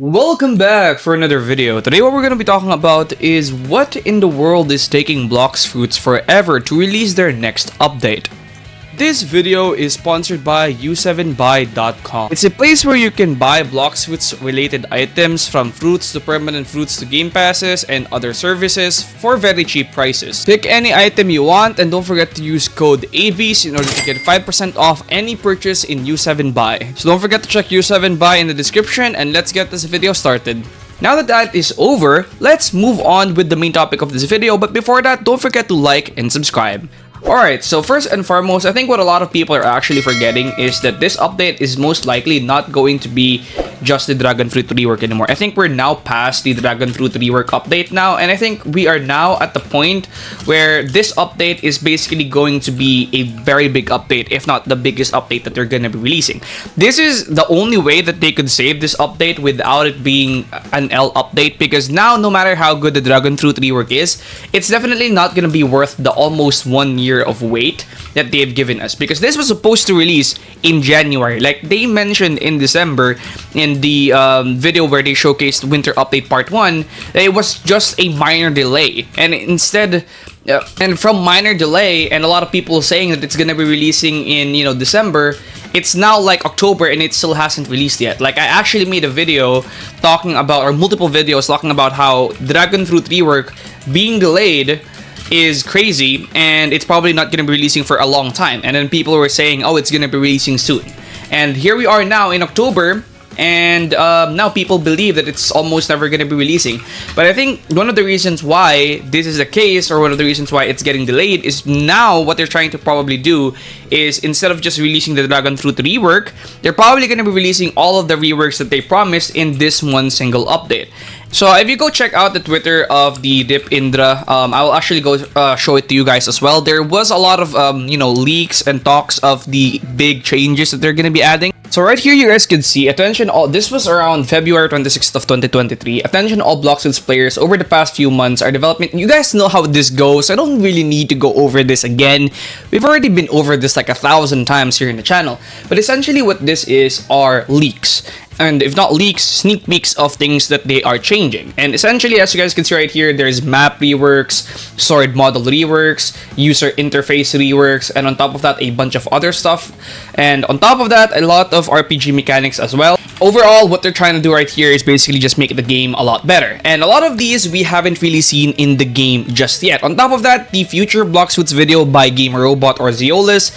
Welcome back for another video. Today what we're going to be talking about is what in the world is taking Blox Fruits forever to release their next update. This video is sponsored by u7buy.com. It's a place where you can buy Blox Fruits related items from fruits to permanent fruits to game passes and other services for very cheap prices. Pick any item you want and don't forget to use code ABs in order to get 5% off any purchase in u7buy. So don't forget to check u7buy in the description and let's get this video started. Now that that is over, let's move on with the main topic of this video, but before that, don't forget to like and subscribe. Alright, so first and foremost, I think what a lot of people are actually forgetting is that this update is most likely not going to be just the Dragon Fruit rework anymore. I think we're now past the Dragon Fruit rework update now, and I think we are now at the point where this update is basically going to be a very big update, if not the biggest update that they're going to be releasing. This is the only way that they could save this update without it being an L update, because now no matter how good the Dragon Fruit rework is, it's definitely not going to be worth the almost 1 year of wait that they've given us, because this was supposed to release in January. Like they mentioned in December in the video where they showcased Winter Update Part 1, that it was just a minor delay, and instead and from minor delay and a lot of people saying that it's gonna be releasing in December, it's now like October and it still hasn't released yet. Like I actually made a video talking about, or multiple videos talking about how Dragon Fruit rework being delayed is crazy and it's probably not going to be releasing for a long time, and then people were saying, oh, it's going to be releasing soon, and here we are now in October, and now people believe that it's almost never going to be releasing. But I think one of the reasons why this is the case, or one of the reasons why it's getting delayed, is now what they're trying to probably do is, instead of just releasing the Dragon Fruit rework, they're probably going to be releasing all of the reworks that they promised in this one single update. So if you go check out the Twitter of the Dip Indra, I'll actually go show it to you guys as well. There was a lot of leaks and talks of the big changes that they're gonna be adding. So right here you guys can see, attention all, this was around February 26th of 2023. Attention all Blox Fruits players, over the past few months our development, you guys know how this goes. I don't really need to go over this again. We've already been over this like 1,000 times here in the channel. But essentially what this is are leaks. And if not leaks, sneak peeks of things that they are changing. And essentially, as you guys can see right here, there's map reworks, sword model reworks, user interface reworks, and on top of that, a bunch of other stuff. And on top of that, a lot of RPG mechanics as well. Overall, what they're trying to do right here is basically just make the game a lot better. And a lot of these we haven't really seen in the game just yet. On top of that, the future Blox Fruits video by Gamer Robot or Zeolus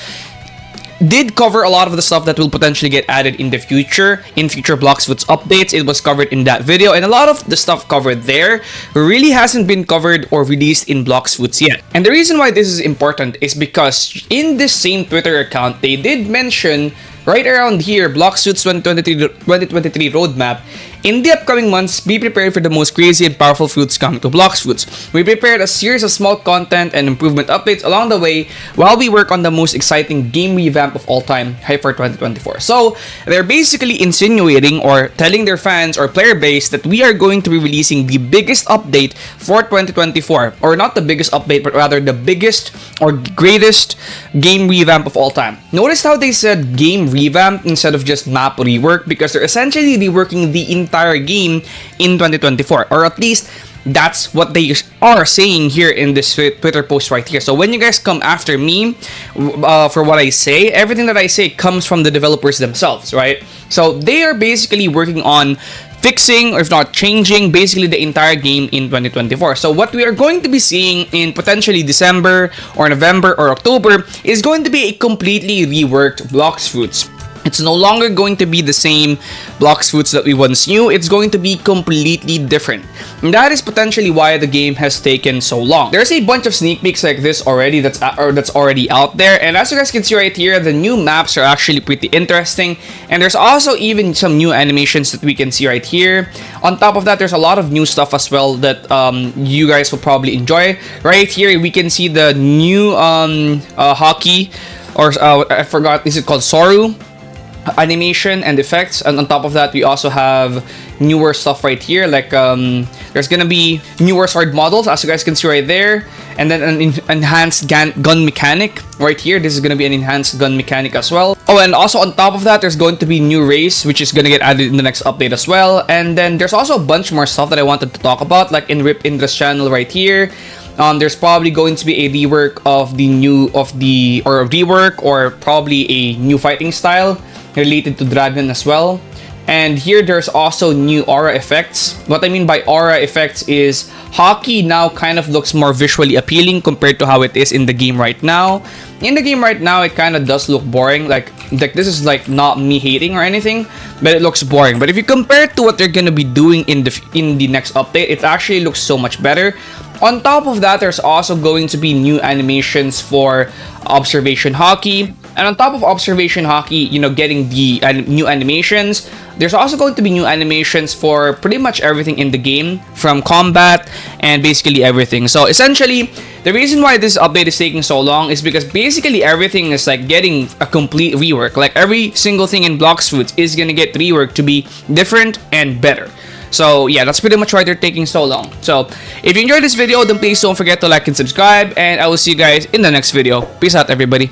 did cover a lot of the stuff that will potentially get added in the future, in future Blox Fruits updates. It was covered in that video, and a lot of the stuff covered there really hasn't been covered or released in Blox Fruits yet. And the reason why this is important is because in this same Twitter account, they did mention right around here, Blox Fruits 2023 roadmap. In the upcoming months, be prepared for the most crazy and powerful fruits coming to Blox Fruits. We prepared a series of small content and improvement updates along the way while we work on the most exciting game revamp of all time, Hyper 2024. So, they're basically insinuating or telling their fans or player base that we are going to be releasing the biggest update for 2024. Or not the biggest update, but rather the biggest or greatest game revamp of all time. Notice how they said game revamp instead of just map rework, because they're essentially reworking the entire game in 2024, or at least that's what they are saying here in this Twitter post right here. So when you guys come after me for what I say, everything that I say comes from the developers themselves, right? So they are basically working on fixing, or if not changing, basically the entire game in 2024. So what we are going to be seeing in potentially December or November or October is going to be a completely reworked Blox Fruits. It's no longer going to be the same Blox Fruits that we once knew. It's going to be completely different. And that is potentially why the game has taken so long. There's a bunch of sneak peeks like this already that's already out there. And as you guys can see right here, the new maps are actually pretty interesting. And there's also even some new animations that we can see right here. On top of that, there's a lot of new stuff as well that you guys will probably enjoy. Right here, we can see the new hockey, or I forgot, is it called Soooo? Animation and effects. And on top of that, we also have newer stuff right here, like there's gonna be newer sword models, as you guys can see right there. and then an enhanced gun mechanic right here. This is going to be an enhanced gun mechanic as well. Oh, and also on top of that, there's going to be new race, which is going to get added in the next update as well. And then there's also a bunch more stuff that I wanted to talk about, like in Rip Indra's channel right here. There's probably going to be a rework of a rework or probably a new fighting style related to Dragon as well. And here there's also new aura effects. What I mean by aura effects is Hockey now kind of looks more visually appealing compared to how it is in the game right now. In the game right now, it kind of does look boring. Like this is like not me hating or anything, but it looks boring. But if you compare it to what they're gonna be doing in the next update, it actually looks so much better. On top of that, there's also going to be new animations for Observation Hockey. And on top of Observation Hockey, you know, getting the new animations, there's also going to be new animations for pretty much everything in the game, from combat and basically everything. So essentially, the reason why this update is taking so long is because basically everything is like getting a complete rework. Like every single thing in Blox Fruits is gonna get reworked to be different and better. So yeah, that's pretty much why they're taking so long. So if you enjoyed this video, then please don't forget to like and subscribe, and I will see you guys in the next video. Peace out, everybody.